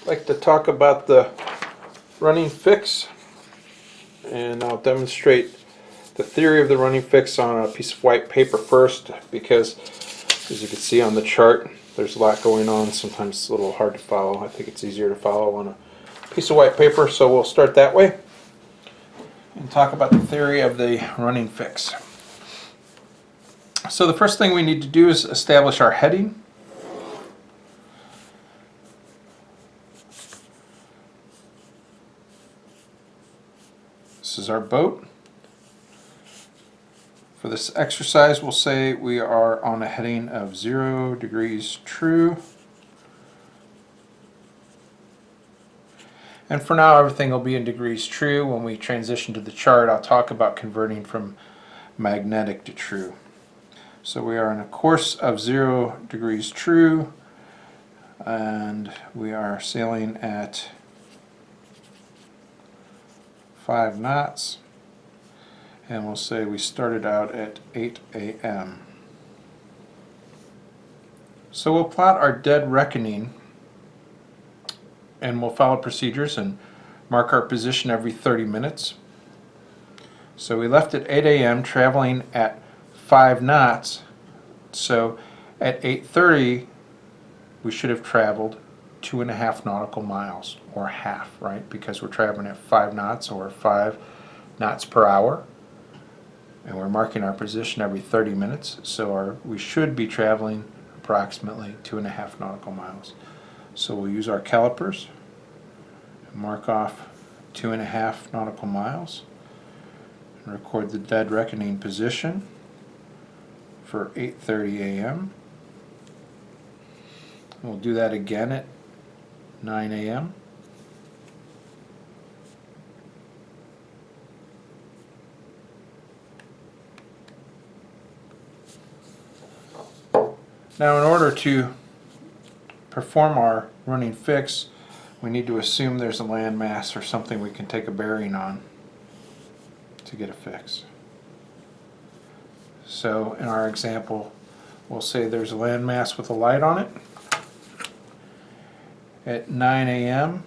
I'd like to talk about the running fix, and I'll demonstrate the theory of the running fix on a piece of white paper first, because as you can see on the chart there's a lot going on. Sometimes it's a little hard to follow. I think it's easier to follow on a piece of white paper, so we'll start that way and talk about the theory of the running fix. So the first thing we need to do is establish our heading. This is our boat. For this exercise, we'll say we are on a heading of 0 degrees true. And for now, everything will be in degrees true. When we transition to the chart, I'll talk about converting from magnetic to true. So we are on a course of 0 degrees true, and we are sailing at 5 knots. And we'll say we started out at 8 a.m. So we'll plot our dead reckoning, and we'll follow procedures and mark our position every 30 minutes. So we left at 8 a.m. traveling at 5 knots. So at 8:30 we should have traveled 2.5 nautical miles, or half, right? Because we're traveling at 5 knots, or 5 knots per hour. And we're marking our position every 30 minutes, so we should be traveling approximately 2.5 nautical miles. So we'll use our calipers and mark off 2.5 nautical miles and record the dead reckoning position for 8:30 a.m. We'll do that again at 9 a.m. Now, in order to perform our running fix, we need to assume there's a landmass or something we can take a bearing on to get a fix. So in our example, we'll say there's a landmass with a light on it. At 9 a.m.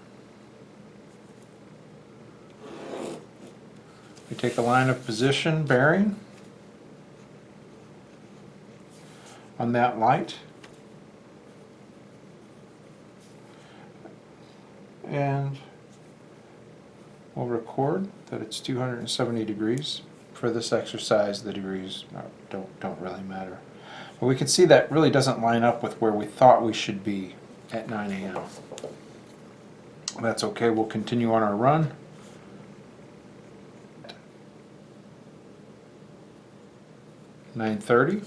we take a line of position bearing on that light, and we'll record that it's 270 degrees. For this exercise, the degrees don't really matter. But we can see that really doesn't line up with where we thought we should be at 9 a.m. That's okay, we'll continue on our run. At 9:30.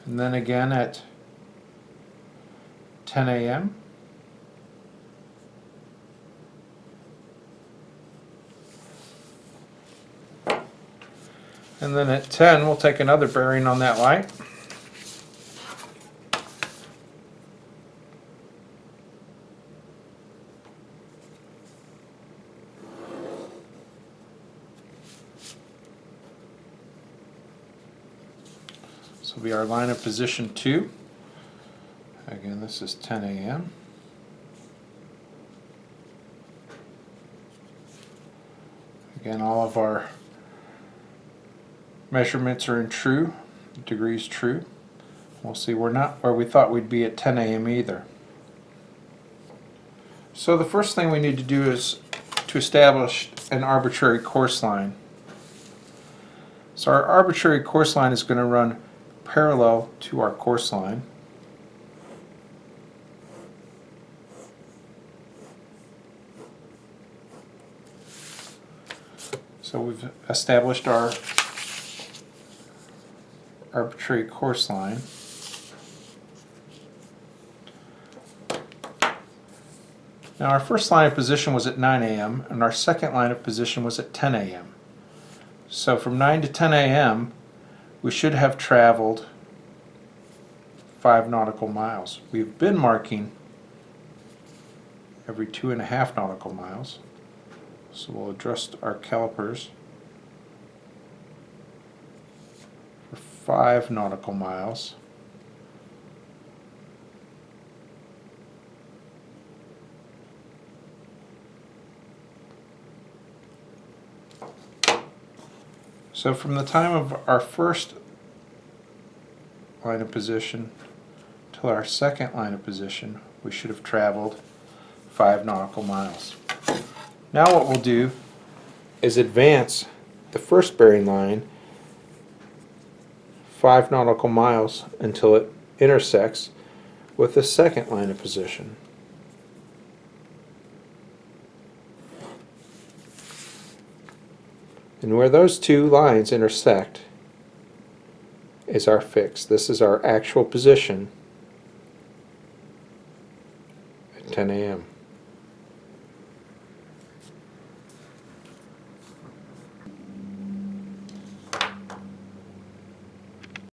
And then again at 10 a.m. And then at 10 we'll take another bearing on that light. This will be our line of position 2. Again, this is 10 a.m. Again, all of our measurements are in true, degrees true. We'll see we're not where we thought we'd be at 10 a.m. either. So the first thing we need to do is to establish an arbitrary course line. So our arbitrary course line is going to run parallel to our course line. So we've established our arbitrary course line. Now our first line of position was at 9 a.m. and our second line of position was at 10 a.m. So from 9 to 10 a.m. we should have traveled 5 nautical miles. We've been marking every 2.5 nautical miles. So we'll adjust our calipers for 5 nautical miles. So from the time of our first line of position till our second line of position, we should have traveled 5 nautical miles. Now what we'll do is advance the first bearing line 5 nautical miles until it intersects with the second line of position. And where those two lines intersect is our fix. This is our actual position at 10 a.m.